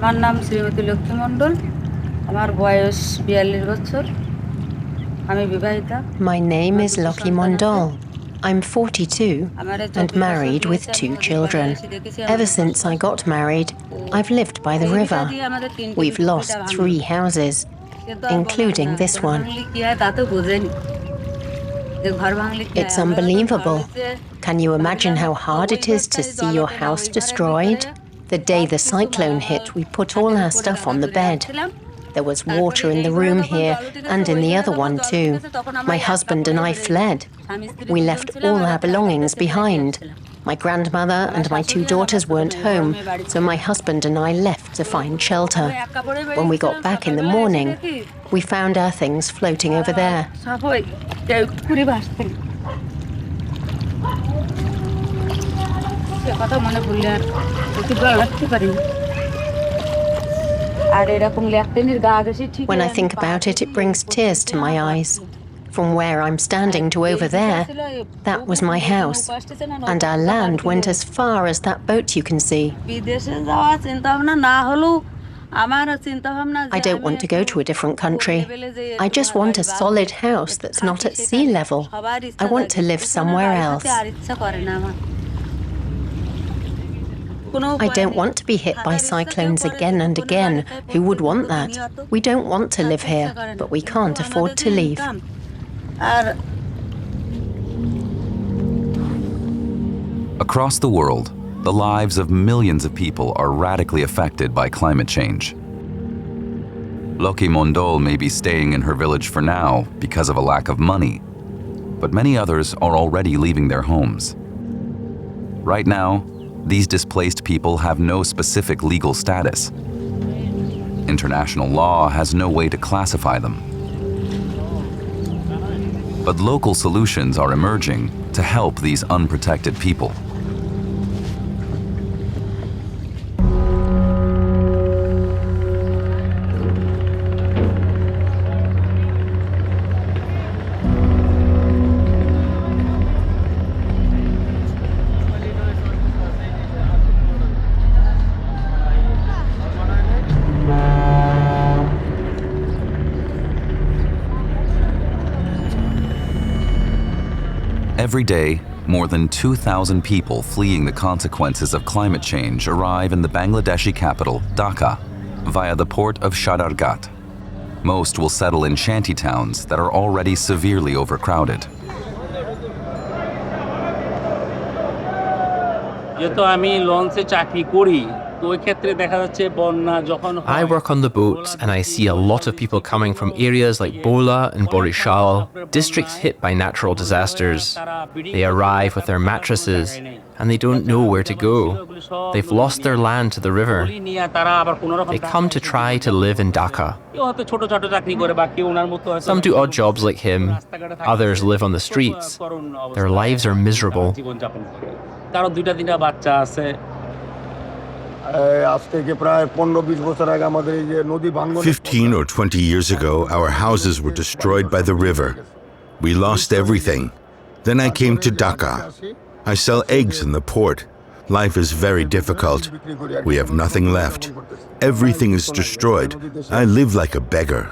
আমার নাম শ্রীমতী লক্ষ্মী মণ্ডল আমার বয়স 42 বছর আমি বিবাহিতা My name is Lokhi Mondol. I'm 42 and married with 2 children. Ever since I got married, I've lived by the river. We've lost 3 houses, including this one. It's unbelievable. Can you imagine how hard it is to see your house destroyed? The day the cyclone hit, we put all our stuff on the bed. There was water in the room here and in the other one too. My husband and I fled. We left all our belongings behind. My grandmother and my 2 daughters weren't home, so my husband and I left to find shelter. When we got back in the morning, we found our things floating over there. When I think about it, it brings tears to my eyes. From where I'm standing to over there, that was my house, and our land went as far as that boat you can see. I don't want to go to a different country. I just want a solid house that's not at sea level. I want to live somewhere else. I don't want to be hit by cyclones again and again. Who would want that? We don't want to live here, but we can't afford to leave. Across the world, the lives of millions of people are radically affected by climate change. Lokhi Mondol may be staying in her village for now because of a lack of money, but many others are already leaving their homes. Right now, these displaced people have no specific legal status. International law has no way to classify them. But local solutions are emerging to help these unprotected people. Every day, more than 2,000 people fleeing the consequences of climate change arrive in the Bangladeshi capital, Dhaka, via the port of Shadargat. Most will settle in shanty towns that are already severely overcrowded. I work on the boats and I see a lot of people coming from areas like Bola and Borishal, districts hit by natural disasters. They arrive with their mattresses and they don't know where to go. They've lost their land to the river. They come to try to live in Dhaka. Some do odd jobs like him, others live on the streets. Their lives are miserable. 15 or 20 years ago, our houses were destroyed by the river. We lost everything. Then I came to Dhaka. I sell eggs in the port. Life is very difficult. We have nothing left. Everything is destroyed. I live like a beggar.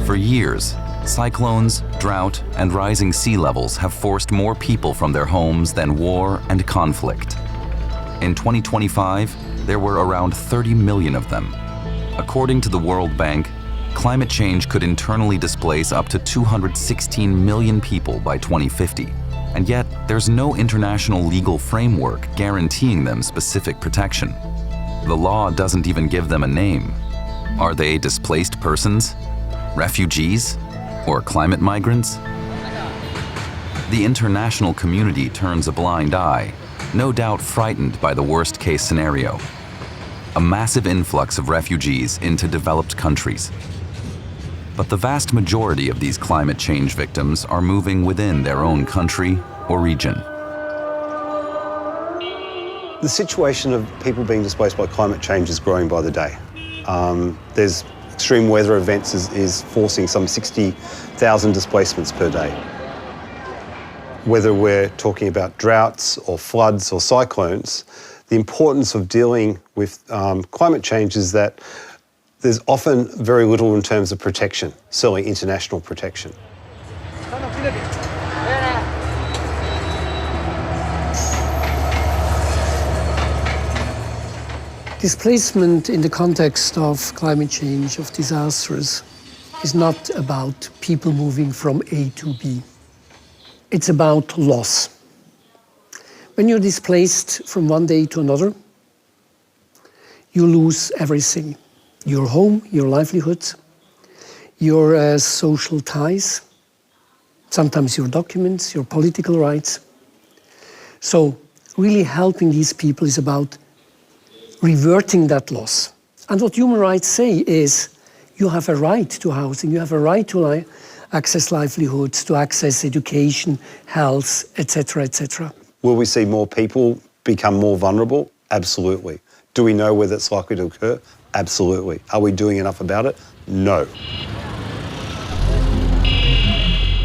For years, cyclones, drought, and rising sea levels have forced more people from their homes than war and conflict. In 2025, there were around 30 million of them. According to the World Bank, climate change could internally displace up to 216 million people by 2050. And yet, there's no international legal framework guaranteeing them specific protection. The law doesn't even give them a name. Are they displaced persons? Refugees? Or climate migrants? The international community turns a blind eye, no doubt frightened by the worst-case scenario. A massive influx of refugees into developed countries. But the vast majority of these climate change victims are moving within their own country or region. The situation of people being displaced by climate change is growing by the day. There's extreme weather events is forcing some 60,000 displacements per day. whether we're talking about droughts or floods or cyclones, the importance of dealing with climate change is that there's often very little in terms of protection, certainly international protection. Displacement in the context of climate change, of disasters, is not about people moving from A to B. It's about loss. When you're displaced from one day to another, you lose everything. Your home, your livelihood, your social ties, sometimes your documents, your political rights. So really helping these people is about reverting that loss. And what human rights say is you have a right to housing, you have a right to access livelihoods, to access education, health, etc., etc. Will we see more people become more vulnerable? Absolutely. Do we know whether it's likely to occur? Absolutely. Are we doing enough about it? No.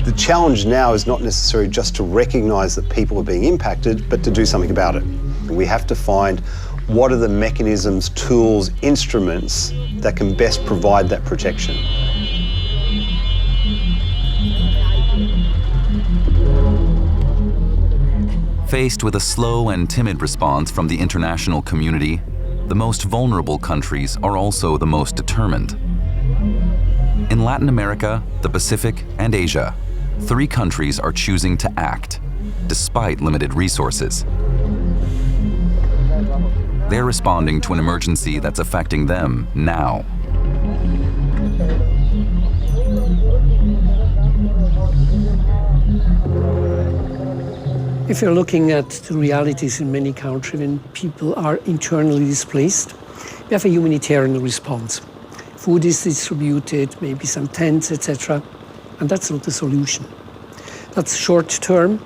The challenge now is not necessarily just to recognise that people are being impacted, but to do something about it. We have to find what are the mechanisms, tools, instruments that can best provide that protection. Faced with a slow and timid response from the international community, the most vulnerable countries are also the most determined. In Latin America, the Pacific, and Asia, 3 countries are choosing to act, despite limited resources. They're responding to an emergency that's affecting them now. If you're looking at the realities in many countries when people are internally displaced, we have a humanitarian response. Food is distributed, maybe some tents, etc. And that's not the solution. That's short term,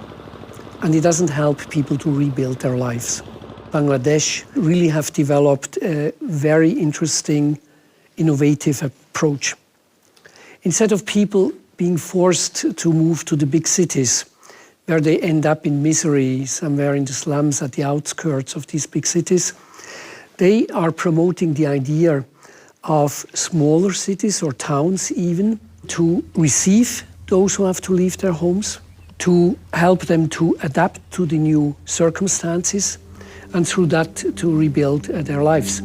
and it doesn't help people to rebuild their lives. Bangladesh really have developed a very interesting, innovative approach. Instead of people being forced to move to the big cities, where they end up in misery, somewhere in the slums at the outskirts of these big cities, they are promoting the idea of smaller cities or towns even to receive those who have to leave their homes, to help them to adapt to the new circumstances, and through that to rebuild their lives.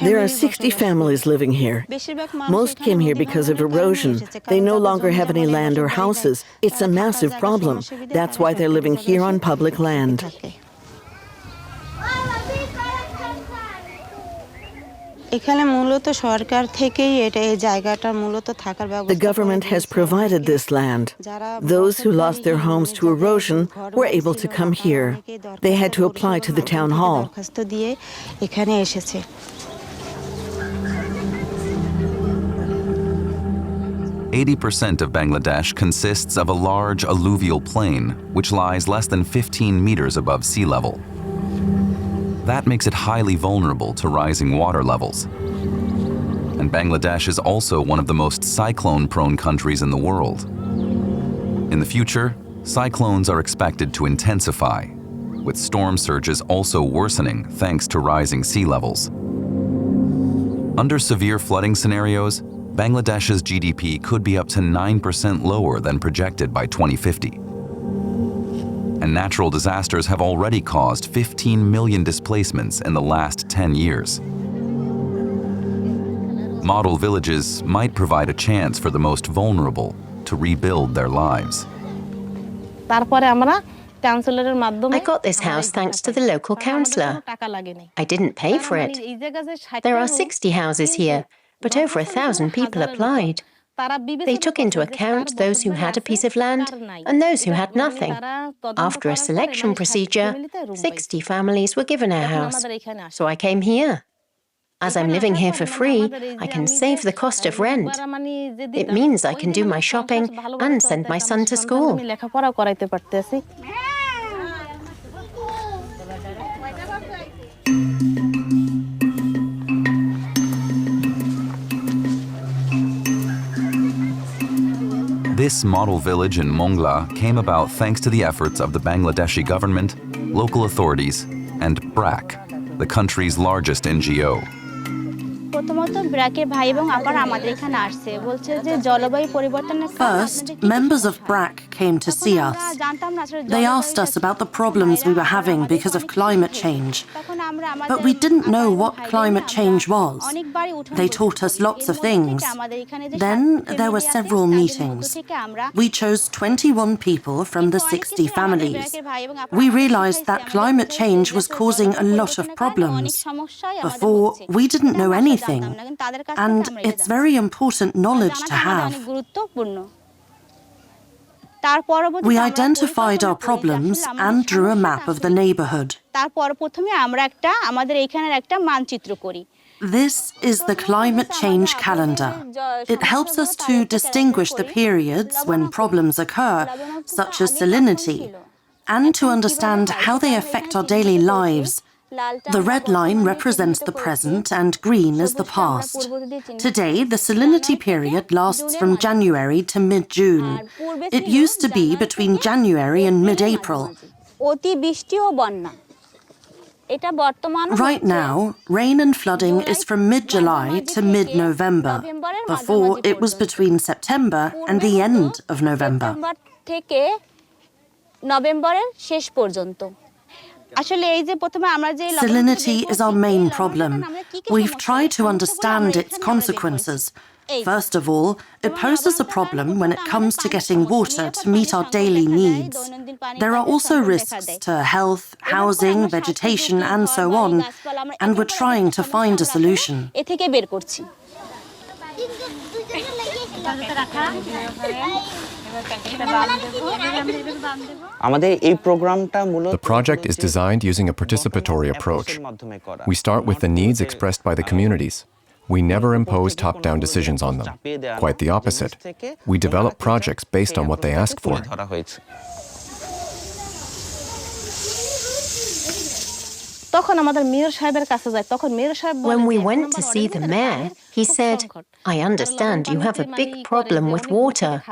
There are 60 families living here. Most came here because of erosion. They no longer have any land or houses. It's a massive problem. That's why they're living here on public land. The government has provided this land. Those who lost their homes to erosion were able to come here. They had to apply to the town hall. 80% of Bangladesh consists of a large alluvial plain, which lies less than 15 meters above sea level. That makes it highly vulnerable to rising water levels. And Bangladesh is also one of the most cyclone-prone countries in the world. In the future, cyclones are expected to intensify, with storm surges also worsening thanks to rising sea levels. Under severe flooding scenarios, Bangladesh's GDP could be up to 9% lower than projected by 2050. And natural disasters have already caused 15 million displacements in the last 10 years. Model villages might provide a chance for the most vulnerable to rebuild their lives. I got this house thanks to the local councillor. I didn't pay for it. There are 60 houses here, but over 1,000 people applied. They took into account those who had a piece of land and those who had nothing. After a selection procedure, 60 families were given a house. So I came here. As I'm living here for free, I can save the cost of rent. It means I can do my shopping and send my son to school. This model village in Mongla came about thanks to the efforts of the Bangladeshi government, local authorities, and BRAC, the country's largest NGO. First, members of BRAC came to see us. They asked us about the problems we were having because of climate change, but we didn't know what climate change was. They taught us lots of things. Then there were several meetings. We chose 21 people from the 60 families. We realized that climate change was causing a lot of problems. Before, we didn't know anything. And it's very important knowledge to have. We identified our problems and drew a map of the neighborhood. This is the climate change calendar. It helps us to distinguish the periods when problems occur, such as salinity, and to understand how they affect our daily lives. The red line represents the present and green is the past. Today, the salinity period lasts from January to mid-June. It used to be between January and mid-April. Right now, rain and flooding is from mid-July to mid-November. Before, it was between September and the end of November. Salinity is our main problem. We've tried to understand its consequences. First of all, it poses a problem when it comes to getting water to meet our daily needs. There are also risks to health, housing, vegetation, and so on, and we're trying to find a solution. The project is designed using a participatory approach. We start with the needs expressed by the communities. We never impose top-down decisions on them. Quite the opposite. We develop projects based on what they ask for. When we went to see the mayor, he said, "I understand you have a big problem with water.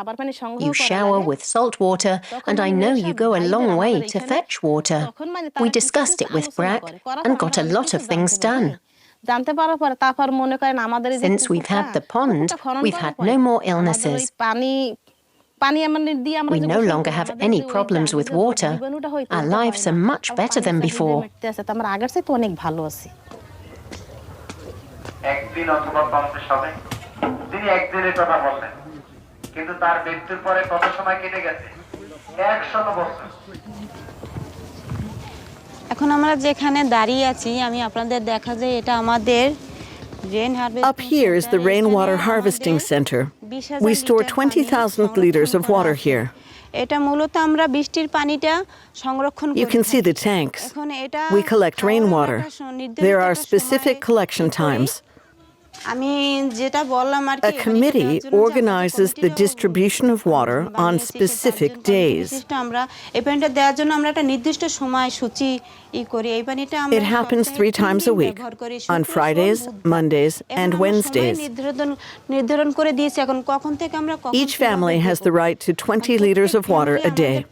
You shower with salt water, and I know you go a long way to fetch water." We discussed it with BRAC and got a lot of things done. Since we've had the pond, we've had no more illnesses. We no longer have any problems with water. Our lives are much better than before. Up here is the rainwater harvesting center. We store 20,000 liters of water here. You can see the tanks. We collect rainwater. There are specific collection times. A committey organizes the distribution of water on specific days. It happens 3 times a week, on Fridays, Mondays, and Wednesdays. Each family has the right to 20 liters of water a day.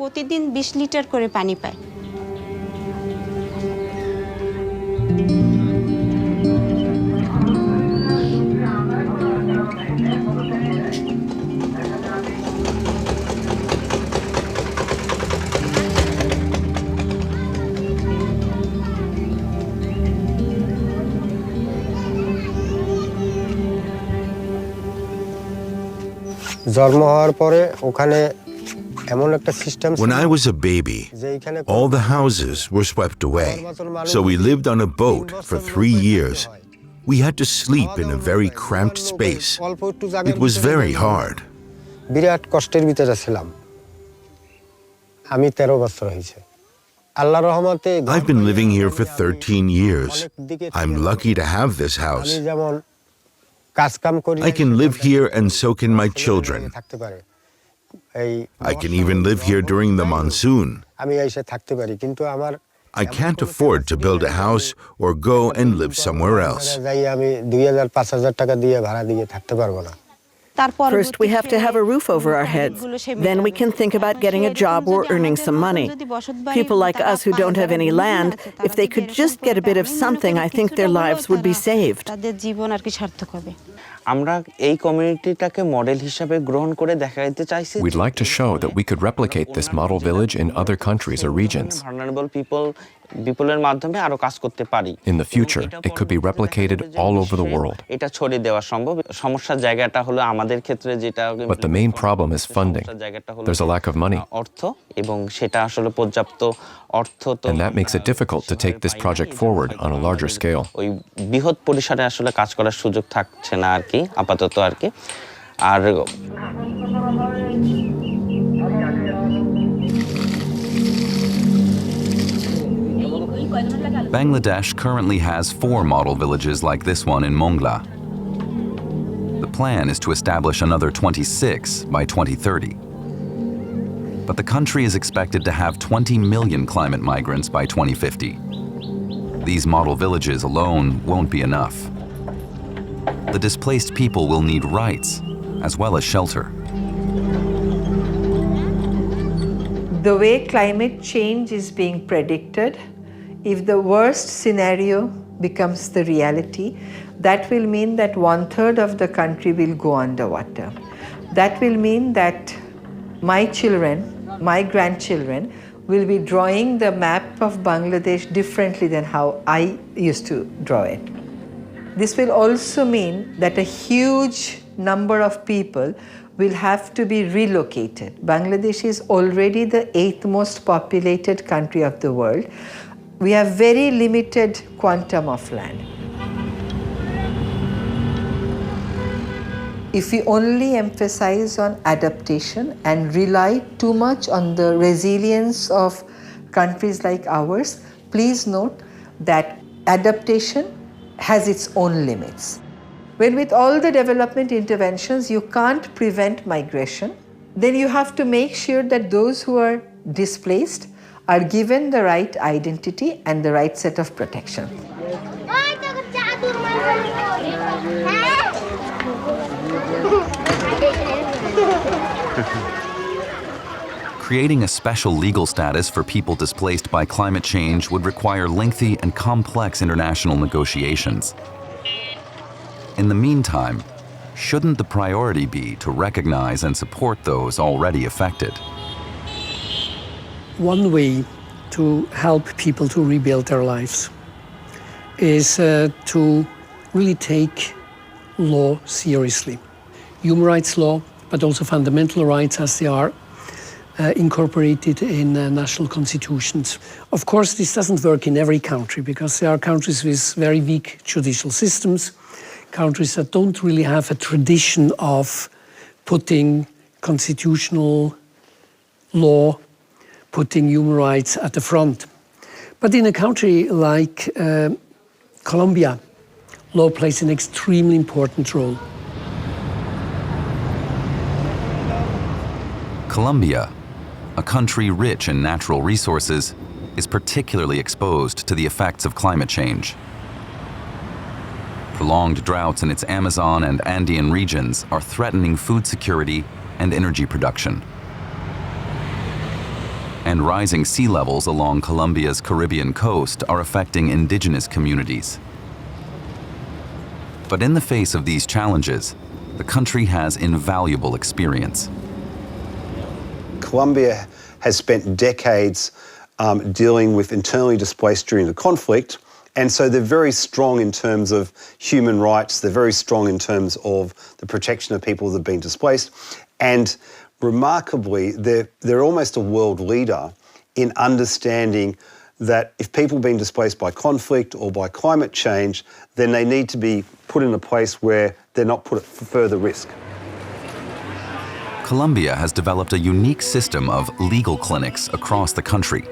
When I was a baby, all the houses were swept away. So we lived on a boat for 3 years. We had to sleep in a very cramped space. It was very hard. I've been living here for 13 years. I'm lucky to have this house. I can live here and so can my children. I can even live here during the monsoon. I can't afford to build a house or go and live somewhere else. First, we have to have a roof over our heads. Then we can think about getting a job or earning some money. People like us who don't have any land, if they could just get a bit of something, I think their lives would be saved. We'd like to show that we could replicate this model village in other countries or regions. In the future, it could be replicated all over the world. But the main problem is funding. There's a lack of money. And that makes it difficult to take this project forward on a larger scale. Bangladesh currently has 4 model villages like this one in Mongla. The plan is to establish another 26 by 2030. But the country is expected to have 20 million climate migrants by 2050. These model villages alone won't be enough. The displaced people will need rights as well as shelter. The way climate change is being predicted, if the worst scenario becomes the reality, that will mean that 1/3 of the country will go underwater. That will mean that my children, my grandchildren, will be drawing the map of Bangladesh differently than how I used to draw it. This will also mean that a huge number of people will have to be relocated. Bangladesh is already the 8th most populated country of the world. We have very limited quantum of land. If we only emphasize on adaptation and rely too much on the resilience of countries like ours, please note that adaptation has its own limits. When with all the development interventions you can't prevent migration, then you have to make sure that those who are displaced are given the right identity and the right set of protection. Creating a special legal status for people displaced by climate change would require lengthy and complex international negotiations. In the meantime, shouldn't the priority be to recognize and support those already affected? One way to help people to rebuild their lives is to really take law seriously. Human rights law, but also fundamental rights as they are incorporated in national constitutions. Of course, this doesn't work in every country because there are countries with very weak judicial systems, countries that don't really have a tradition of putting constitutional law, putting human rights at the front. But in a country like Colombia, law plays an extremely important role. Colombia, a country rich in natural resources, is particularly exposed to the effects of climate change. Prolonged droughts in its Amazon and Andean regions are threatening food security and energy production. And rising sea levels along Colombia's Caribbean coast are affecting indigenous communities. But in the face of these challenges, the country has invaluable experience. Colombia has spent decades dealing with internally displaced during the conflict, and so they're very strong in terms of human rights, they're very strong in terms of the protection of people that have been displaced, and remarkably, they're almost a world leader in understanding that if people have been displaced by conflict or by climate change, then they need to be put in a place where they're not put at further risk. Colombia has developed a unique system of legal clinics across the country.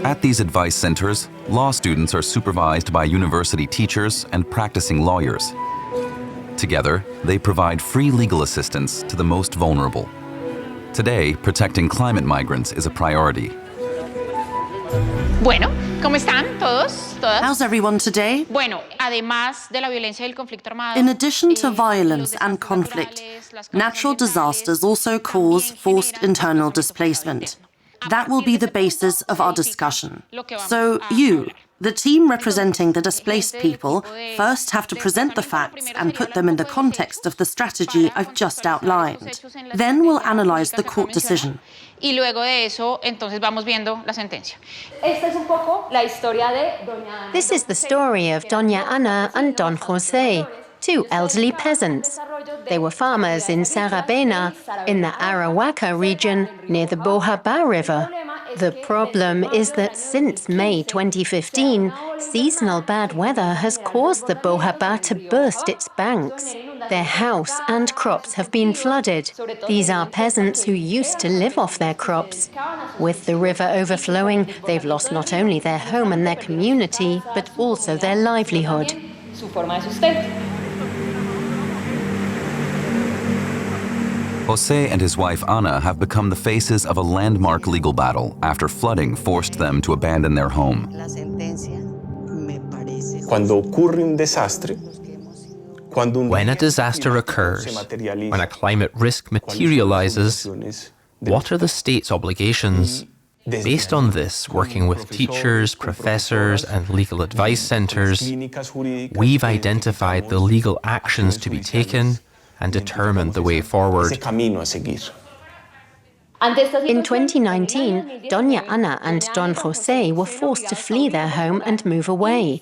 At these advice centers, law students are supervised by university teachers and practicing lawyers. Together, they provide free legal assistance to the most vulnerable. Today, protecting climate migrants is a priority. Bueno, ¿cómo están todos? ¿Todas? How's everyone today? Bueno, además de la violencia del conflicto armado, In addition to violence and conflict, natural disasters also cause forced internal displacement. That will be the basis of our discussion. So you, the team representing the displaced people, first have to present the facts and put them in the context of the strategy I've just outlined. Then we'll analyze the court decision. Y luego de eso, entonces vamos viendo la sentencia. Esta es un poco la historia de Doña Ana. This is the story of Doña Ana and Don José, two elderly peasants. They were farmers in Saravena, in the Arahuaca region near the Bojabá River. The problem is that since May 2015, seasonal bad weather has caused the Bojabá to burst its banks. Their house and crops have been flooded. These are peasants who used to live off their crops. With the river overflowing, they've lost not only their home and their community, but also their livelihood. Su forma de sustento. José and his wife Ana have become the faces of a landmark legal battle after flooding forced them to abandon their home. Cuando ocurre un desastre, when a disaster occurs, when a climate risk materializes, what are the state's obligations? Based on this, working with teachers, professors, and legal advice centers, we've identified the legal actions to be taken and determined the way forward. In 2019, Doña Ana and Don José were forced to flee their home and move away.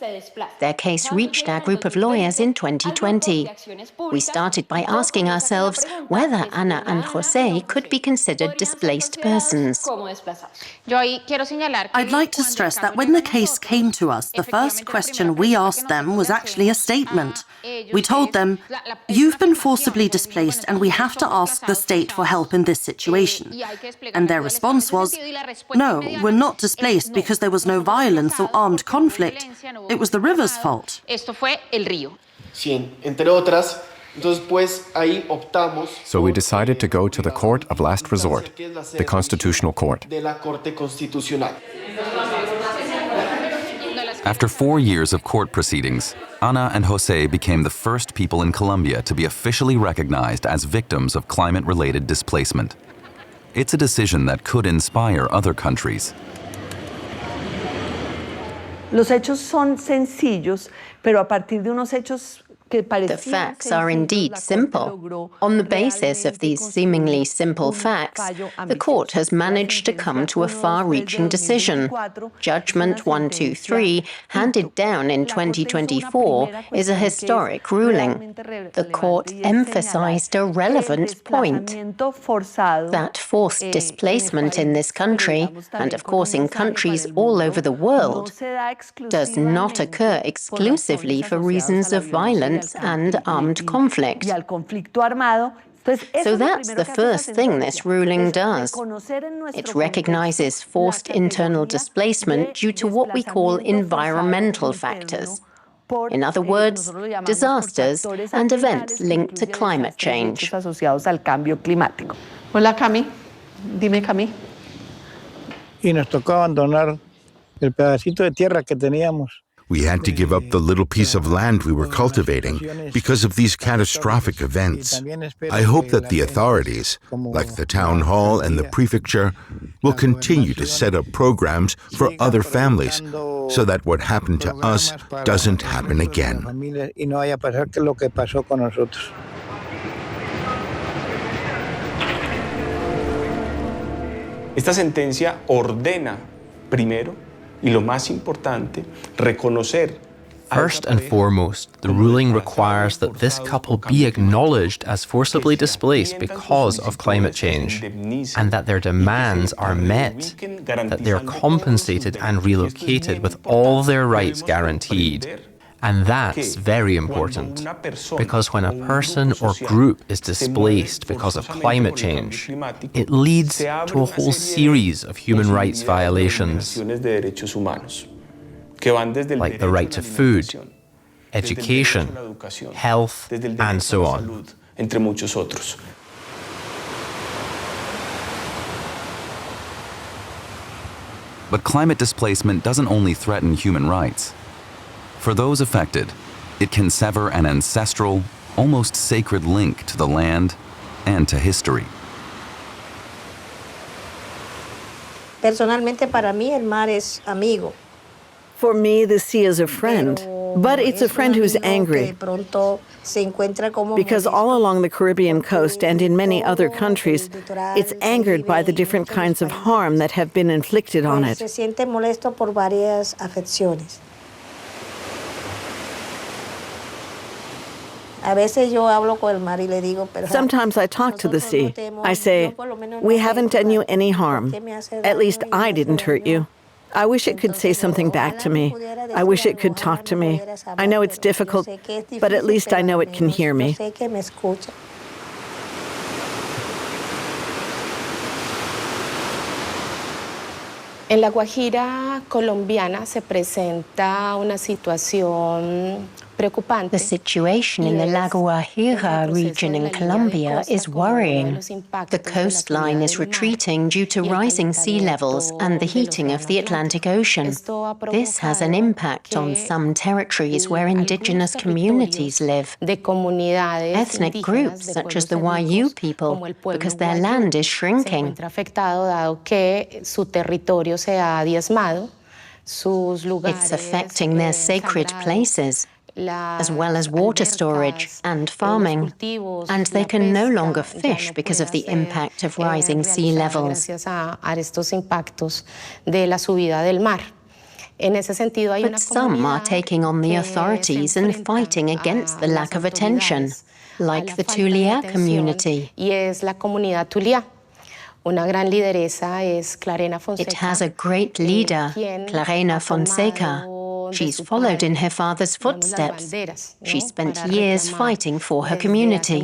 Their case reached our group of lawyers in 2020. We started by asking ourselves whether Ana and José could be considered displaced persons. I'd like to stress that when the case came to us, the first question we asked them was actually a statement. We told them, "You've been forcibly displaced and we have to ask the state for help in this situation." And their response was, "No, we're not displaced because there was no violence or armed conflict. It was the river's fault." So we decided to go to the court of last resort, the Constitutional Court. After 4 years of court proceedings, Ana and José became the first people in Colombia to be officially recognized as victims of climate-related displacement. It's a decision that could inspire other countries. Los hechos son sencillos, pero a partir de unos hechos The facts are indeed simple. On the basis of these seemingly simple facts, the court has managed to come to a far-reaching decision. Judgment 123, handed down in 2024, is a historic ruling. The court emphasized a relevant point, that forced displacement in this country, and of course in countries all over the world, does not occur exclusively for reasons of violence and armed conflict. So that's the first thing this ruling does. It recognizes forced internal displacement due to what we call environmental factors. In other words, disasters and events linked to climate change. Hola, Cami. Dime, Cami. Y nos tocó abandonar el pedacito de tierra que teníamos. We had to give up the little piece of land we were cultivating because of these catastrophic events. I hope that the authorities, like the town hall and the prefecture, will continue to set up programs for other families so that what happened to us doesn't happen again. Esta sentencia ordena, primero, y lo más importante, reconocer. First and foremost, the ruling requires that this couple be acknowledged as forcibly displaced because of climate change, and that their demands are met, that they're compensated and relocated with all their rights guaranteed. And that's very important, because when a person or group is displaced because of climate change, it leads to a whole series of human rights violations, like the right to food, education, health, and so on. But climate displacement doesn't only threaten human rights. For those affected, it can sever an ancestral, almost sacred link to the land and to history. Personalmente para mí el mar es amigo. For me, the sea is a friend, but it's a friend who's angry. Because all along the Caribbean coast and in many other countries, it's angered by the different kinds of harm that have been inflicted on it. Se siente molesto por varias afecciones. Sometimes I talk to the sea. I say, "We haven't done you any harm. At least I didn't hurt you. I wish it could say something back to me. I wish it could talk to me. I know it's difficult, but at least I know it can hear me." En la Guajira colombiana se presenta una situación preocupante. The situation in the La Guajira region in Colombia is worrying. The coastline is retreating due to rising sea levels and the heating of the Atlantic Ocean. This has an impact on some territories where indigenous communities live. Ethnic groups such as the Wayuu people, because their land is shrinking. It's affecting their sacred places, as well as water storage and farming, and they can no longer fish because of the impact of rising sea levels. But some are taking on the authorities and fighting against the lack of attention, like the Tulia community. It has a great leader, Clarena Fonseca. She's followed in her father's footsteps. She spent years fighting for her community.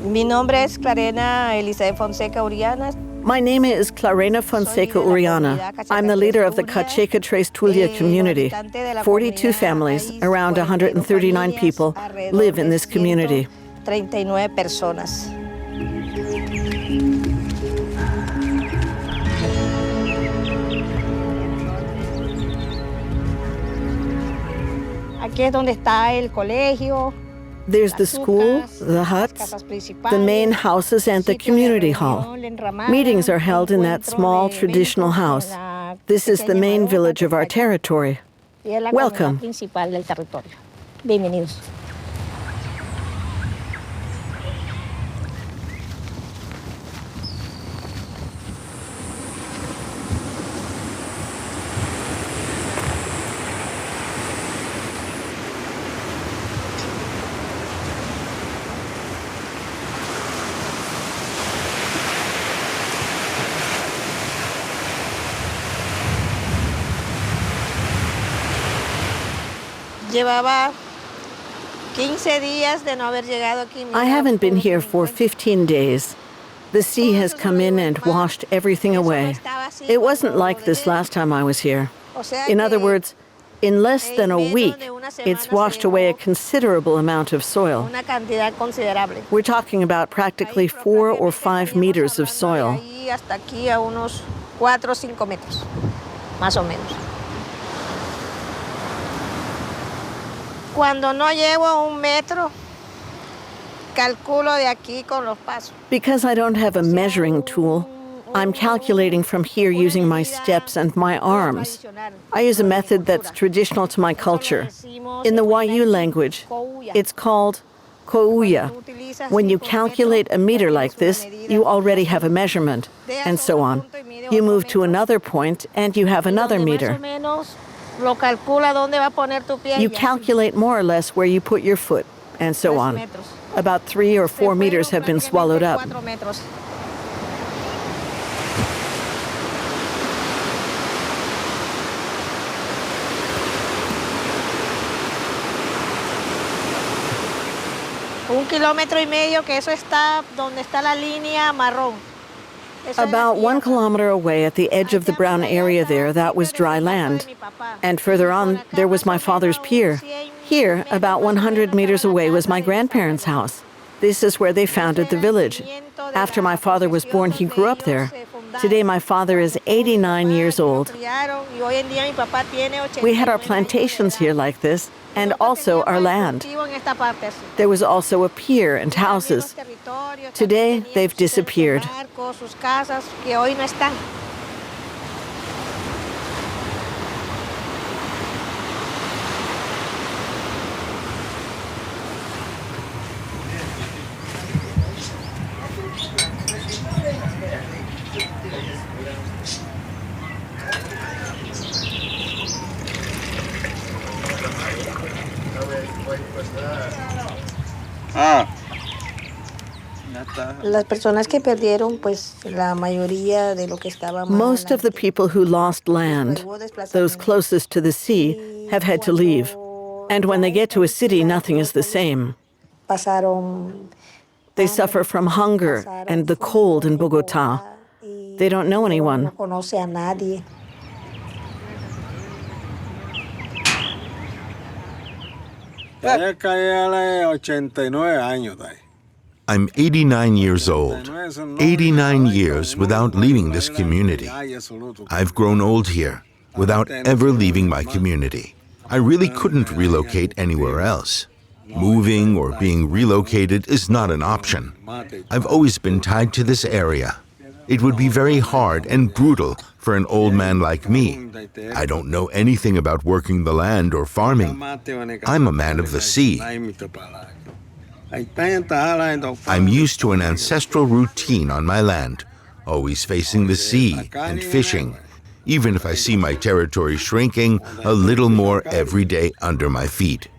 Mi nombre es Clarena Elizabeth Fonseca Uriana. My name is Clarena Fonseca Uriana. I'm the leader of the Cacheca Tres Tulia community. 42 families, around 139 people, live in this community. 39 personas. Aquí es donde está el colegio. There's the school, the huts, the main houses, and the community hall. Meetings are held in that small traditional house. This is the main village of our territory. Welcome. Bienvenidos. Llevaba 15 días de no haber llegado aquí. I haven't been here for 15 days. The sea has come in and washed everything away. It wasn't like this last time I was here. In other words, in less than a week, it's washed away a considerable amount of soil. We're talking about practically 4 or 5 meters of soil. Hasta aquí a unos 4 o 5 metros, más o menos. Cuando no llevo un metro, calculo de aquí con los pasos. Because I don't have a measuring tool, I'm calculating from here using my steps and my arms. I use a method that's traditional to my culture. In the Wayuu language, it's called kouya. When you calculate a meter like this, you already have a measurement, and so on. You move to another point, and you have another meter. You calculate more or less where you put your foot, and so on. About 3 or 4 meters have been swallowed up. 1,5 kilómetros, que eso está donde está la línea marrón. About 1 kilometer away at the edge of the brown area there, that was dry land. And further on, there was my father's pier. Here, about 100 meters away, was my grandparents' house. This is where they founded the village. After my father was born, he grew up there. Today, my father is 89 years old. We had our plantations here like this, and also our land. There was also a pier and houses. Today, they've disappeared. Most of the people who lost land, those closest to the sea, have had to leave. And when they get to a city, nothing is the same. They suffer from hunger and the cold in Bogotá. They don't know anyone. I'm 89 years old. 89 years without leaving this community. I've grown old here without ever leaving my community. I really couldn't relocate anywhere else. Moving or being relocated is not an option. I've always been tied to this area. It would be very hard and brutal for an old man like me. I don't know anything about working the land or farming. I'm a man of the sea. I'm used to an ancestral routine on my land, always facing the sea and fishing, even if I see my territory shrinking a little more every day under my feet.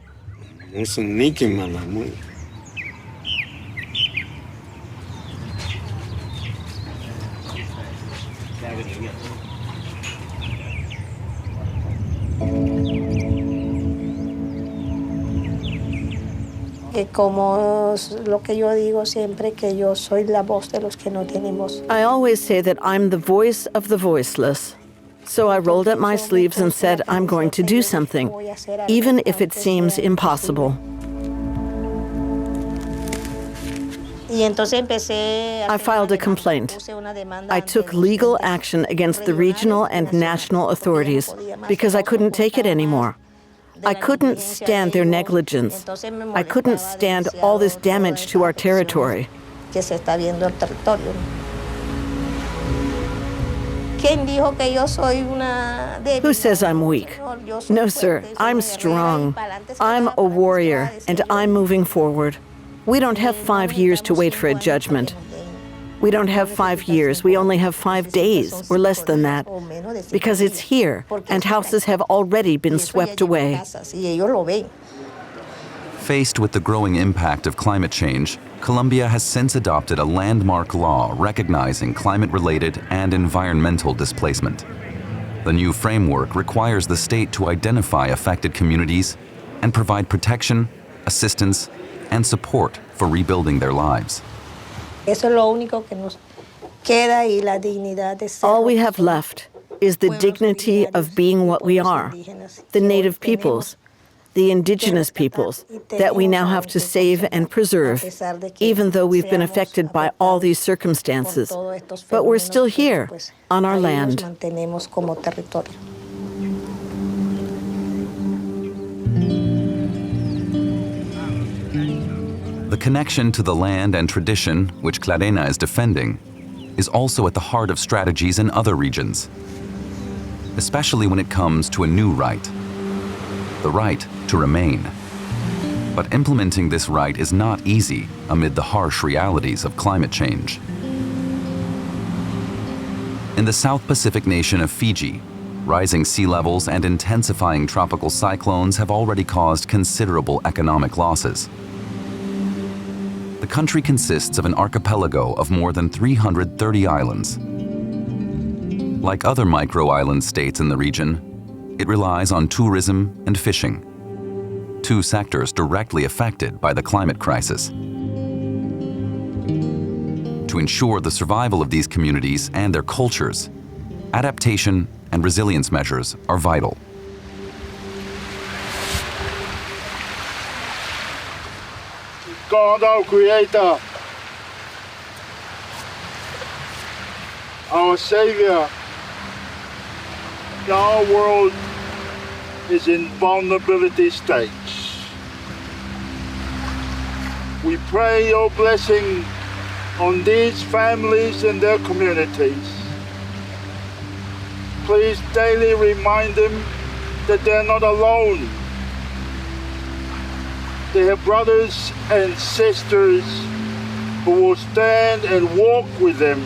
I always say that I'm the voice of the voiceless. So I rolled up my sleeves and said, I'm going to do something, even if it seems impossible. I filed a complaint. I took legal action against the regional and national authorities because I couldn't take it anymore. I couldn't stand their negligence. I couldn't stand all this damage to our territory. Who says I'm weak? No, sir, I'm strong. I'm a warrior, and I'm moving forward. We don't have 5 years to wait for a judgment. We don't have 5 years, we only have 5 days, or less than that, because it's here, and houses have already been swept away. Faced with the growing impact of climate change, Colombia has since adopted a landmark law recognizing climate-related and environmental displacement. The new framework requires the state to identify affected communities and provide protection, assistance, and support for rebuilding their lives. All we have left is the dignity of being what we are, the native peoples, the indigenous peoples, that we now have to save and preserve, even though we've been affected by all these circumstances. But we're still here, on our land. The connection to the land and tradition, which Clarena is defending, is also at the heart of strategies in other regions, especially when it comes to a new right, the right to remain. But implementing this right is not easy amid the harsh realities of climate change. In the South Pacific nation of Fiji, rising sea levels and intensifying tropical cyclones have already caused considerable economic losses. The country consists of an archipelago of more than 330 islands. Like other micro-island states in the region, it relies on tourism and fishing, two sectors directly affected by the climate crisis. to ensure the survival of these communities and their cultures, adaptation and resilience measures are vital. God, our Creator, our Savior, our world is in vulnerability stage. We pray your blessing on these families and their communities. Please daily remind them that they're not alone. They have brothers and sisters who will stand and walk with them,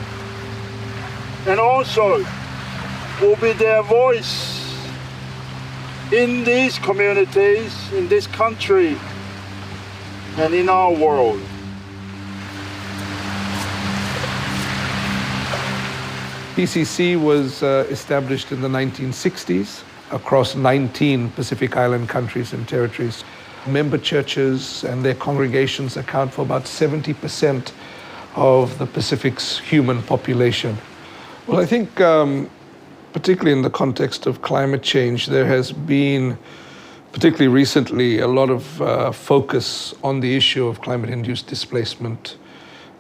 and also will be their voice in these communities, in this country, and in our world. PCC was established in the 1960s across 19 Pacific Island countries and territories. Member churches and their congregations account for about 70% of the Pacific's human population. Well, I think particularly in the context of climate change, there has been, particularly recently, a lot of focus on the issue of climate-induced displacement,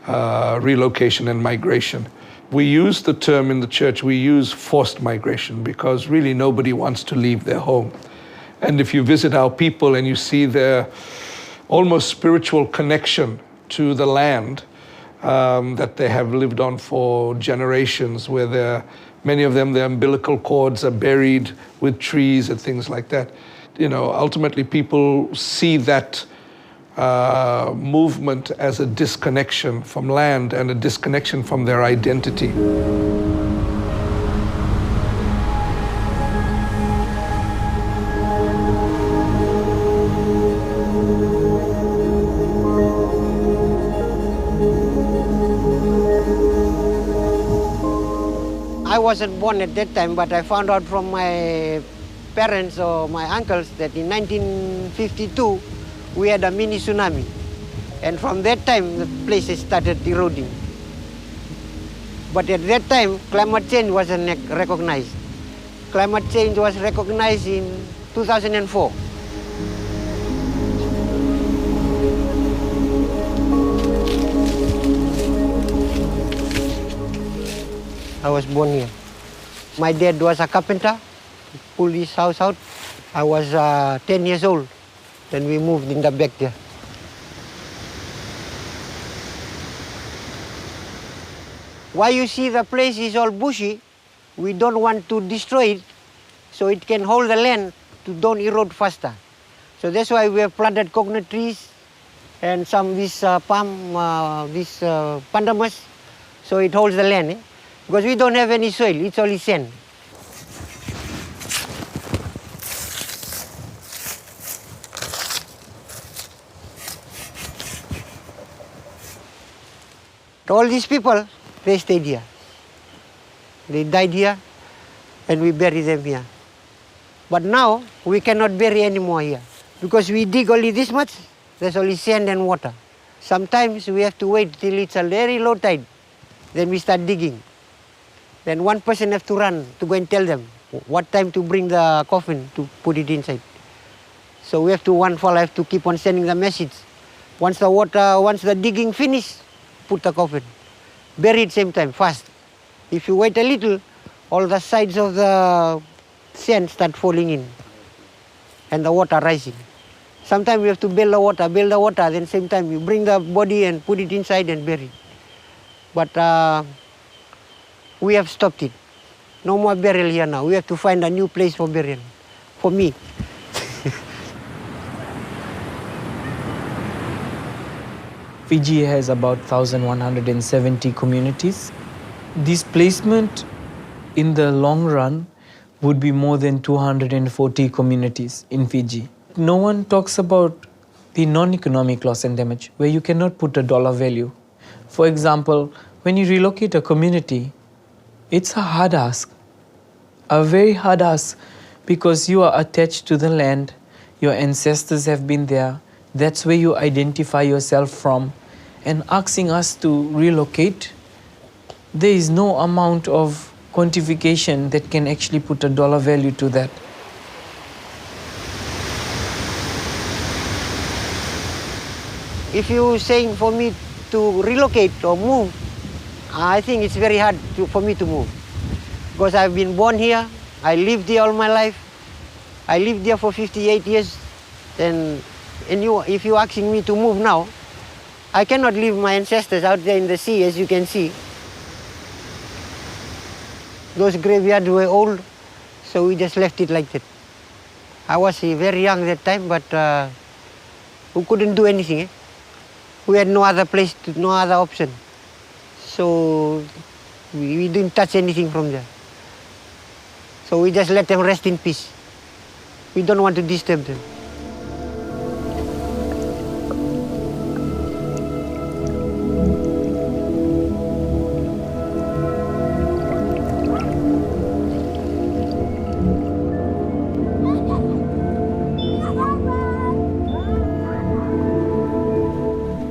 relocation and migration. We use the term in the church, we use forced migration because really nobody wants to leave their home. And if you visit our people and you see their almost spiritual connection to the land that they have lived on for generations, where many of them, their umbilical cords are buried with trees and things like that. You know, ultimately people see that movement as a disconnection from land and a disconnection from their identity. I wasn't born at that time, but I found out from my parents or my uncles that in 1952 we had a mini tsunami. And from that time the places started eroding. But at that time climate change wasn't recognized. Climate change was recognized in 2004. I was born here. My dad was a carpenter, pulled his house out. I was 10 years old. Then we moved in the back there. Why you see the place is all bushy, we don't want to destroy it so it can hold the land to don't erode faster. So that's why we have planted coconut trees and some this palm, this pandanus, so it holds the land. Because we don't have any soil, it's only sand. All these people, they stayed here. They died here, and we bury them here. But now, we cannot bury anymore here, because we dig only this much, there's only sand and water. Sometimes we have to wait till it's a very low tide, then we start digging. Then one person has to run to go and tell them what time to bring the coffin to put it inside. So we have to, one fellow have to keep on sending the message. Once the digging finish, put the coffin. Bury it same time, fast. If you wait a little, all the sides of the sand start falling in and the water rising. Sometimes we have to build the water, then same time you bring the body and put it inside and bury it. But we have stopped it. No more burial here now. We have to find a new place for burial, for me. Fiji has about 1,170 communities. Displacement in the long run would be more than 240 communities in Fiji. No one talks about the non-economic loss and damage, where you cannot put a dollar value. For example, when you relocate a community, it's a hard ask, a very hard ask, because you are attached to the land, your ancestors have been there, that's where you identify yourself from. And asking us to relocate There is no amount of quantification that can actually put a dollar value to that. If you're saying for me to relocate or move, I think it's very hard for me to move. Because I've been born here, I lived here all my life. I lived there for 58 years. And if you're asking me to move now, I cannot leave my ancestors out there in the sea, as you can see. Those graveyards were old, so we just left it like that. I was very young that time, but we couldn't do anything. We had no other place, no other option. So we didn't touch anything from there. So we just let them rest in peace. We don't want to disturb them.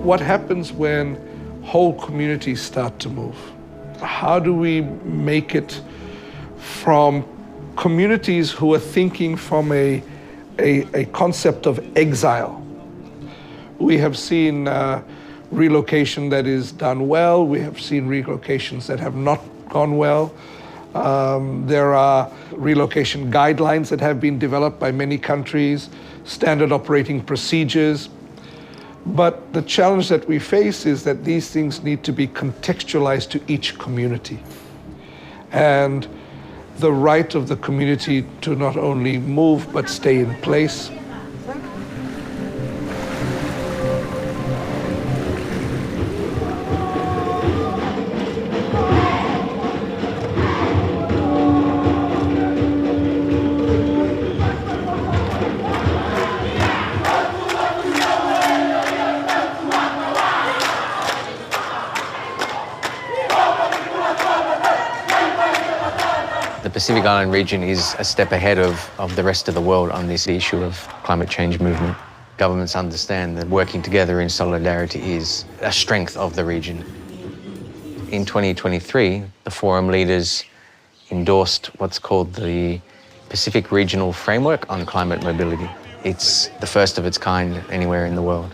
What happens when whole communities start to move? How do we make it from communities who are thinking from a concept of exile? We have seen relocation that is done well. We have seen relocations that have not gone well. There are relocation guidelines that have been developed by many countries, standard operating procedures. But the challenge that we face is that these things need to be contextualized to each community. And the right of the community to not only move but stay in place. The Pacific Island region is a step ahead of the rest of the world on this issue of climate change movement. Governments understand that working together in solidarity is a strength of the region. In 2023, the forum leaders endorsed what's called the Pacific Regional Framework on Climate Mobility. It's the first of its kind anywhere in the world.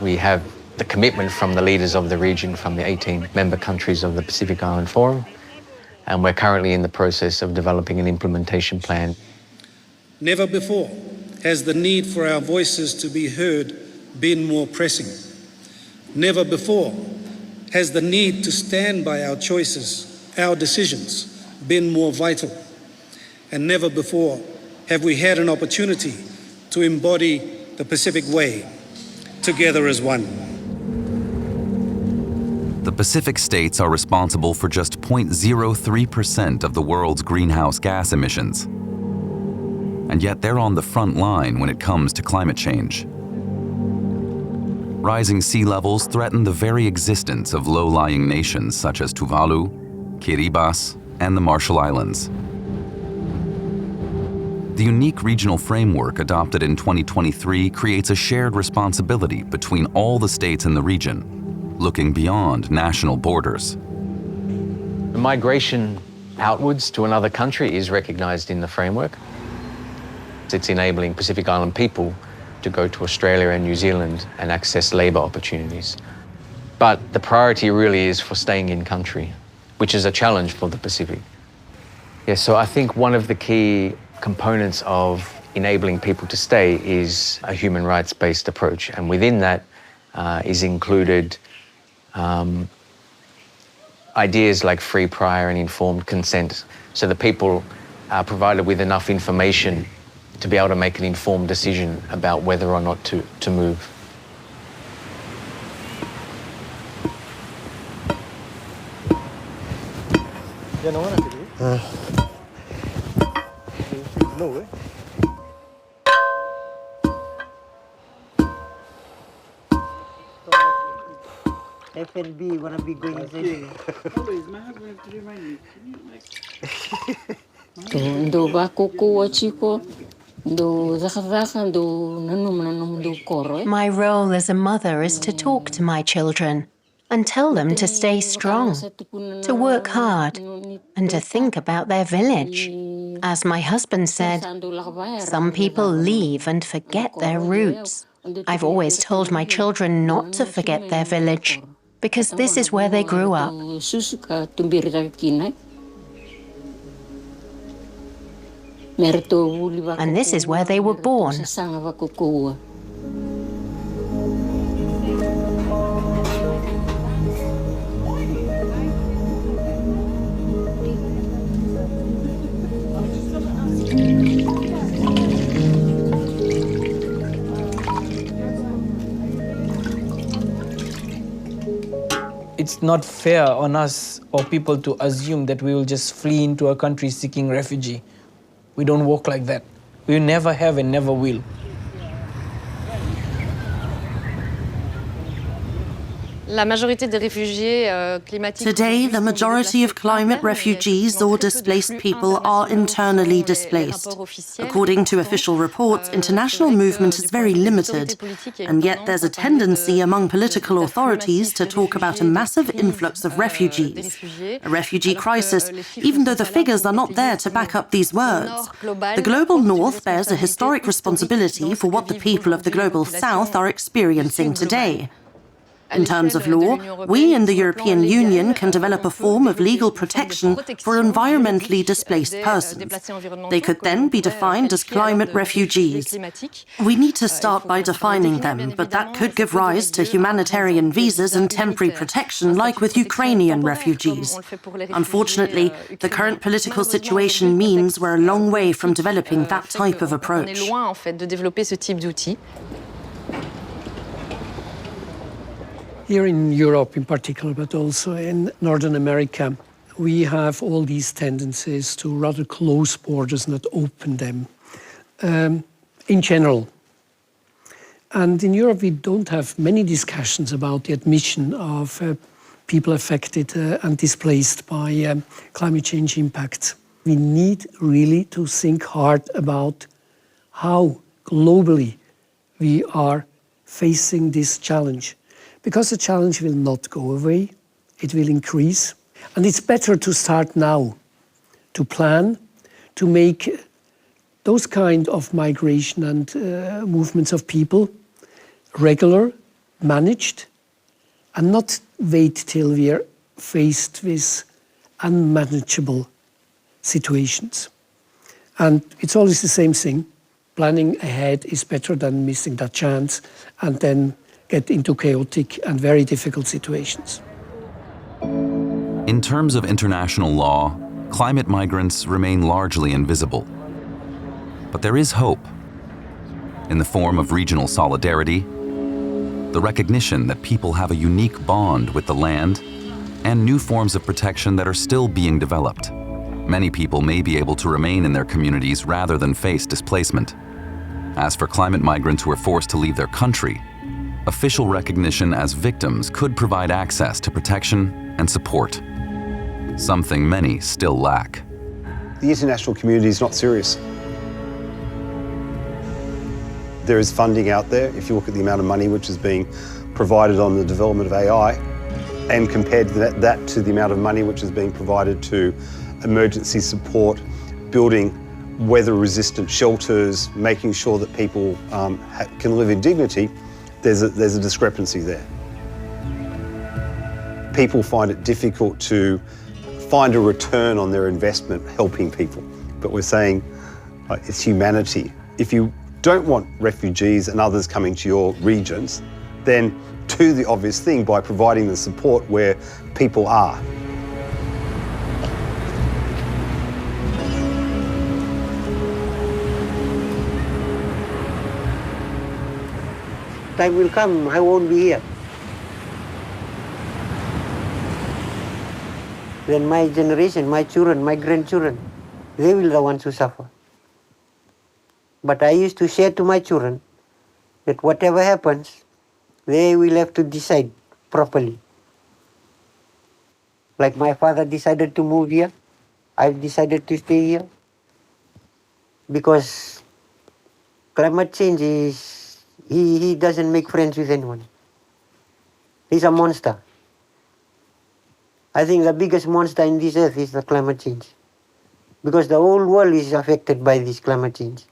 We have the commitment from the leaders of the region, from the 18 member countries of the Pacific Island Forum, and we're currently in the process of developing an implementation plan. Never before has the need for our voices to be heard been more pressing. Never before has the need to stand by our choices, our decisions, been more vital. And never before have we had an opportunity to embody the Pacific Way, together as one. The Pacific states are responsible for just 0.03% of the world's greenhouse gas emissions. And yet they're on the front line when it comes to climate change. Rising sea levels threaten the very existence of low-lying nations such as Tuvalu, Kiribati, and the Marshall Islands. The unique regional framework adopted in 2023 creates a shared responsibility between all the states in the region, looking beyond national borders. The migration outwards to another country is recognized in the framework. It's enabling Pacific Island people to go to Australia and New Zealand and access labor opportunities. But the priority really is for staying in country, which is a challenge for the Pacific. Yeah, so I think one of the key components of enabling people to stay is a human rights-based approach. And within that is included ideas like free, prior, and informed consent. So the people are provided with enough information to be able to make an informed decision about whether or not to move. FNB wanna be going inside. My role as a mother is to talk to my children. and tell them to stay strong, to work hard, and to think about their village. As my husband said, some people leave and forget their roots. I've always told my children not to forget their village, because this is where they grew up. And this is where they were born. It's not fair on us or people to assume that we will just flee into a country seeking refugee. We don't work like that. We never have and never will. Today, the majority of climate refugees or displaced people are internally displaced. According to official reports, international movement is very limited, and yet there's a tendency among political authorities to talk about a massive influx of refugees, a refugee crisis, even though the figures are not there to back up these words. The global north bears a historic responsibility for what the people of the global south are experiencing today. In terms of law, we in the European Union can develop a form of legal protection for environmentally displaced persons. They could then be defined as climate refugees. We need to start by defining them, but that could give rise to humanitarian visas and temporary protection like with Ukrainian refugees. Unfortunately, the current political situation means we're a long way from developing that type of approach. Here in Europe in particular, but also in Northern America, we have all these tendencies to rather close borders, not open them, in general. And in Europe, we don't have many discussions about the admission of people affected and displaced by climate change impacts. We need really to think hard about how globally we are facing this challenge. Because the challenge will not go away, it will increase. And it's better to start now, to plan, to make those kind of migration and movements of people regular, managed, and not wait till we are faced with unmanageable situations. And it's always the same thing. Planning ahead is better than missing that chance and then get into chaotic and very difficult situations. In terms of international law, climate migrants remain largely invisible. But there is hope in the form of regional solidarity, the recognition that people have a unique bond with the land, and new forms of protection that are still being developed. Many people may be able to remain in their communities rather than face displacement. As for climate migrants who are forced to leave their country, official recognition as victims could provide access to protection and support, something many still lack. The international community is not serious. There is funding out there. If you look at the amount of money which is being provided on the development of AI and compared that to the amount of money which is being provided to emergency support, building weather-resistant shelters, making sure that people can live in dignity, there's a discrepancy there. People find it difficult to find a return on their investment helping people. But we're saying it's humanity. If you don't want refugees and others coming to your regions, then do the obvious thing by providing the support where people are. Time will come, I won't be here. Then my generation, my children, my grandchildren, they will be the ones who suffer. But I used to say to my children that whatever happens, they will have to decide properly. Like my father decided to move here, I've decided to stay here. Because climate change is, he doesn't make friends with anyone. He's a monster. I think the biggest monster in this earth is the climate change, because the whole world is affected by this climate change.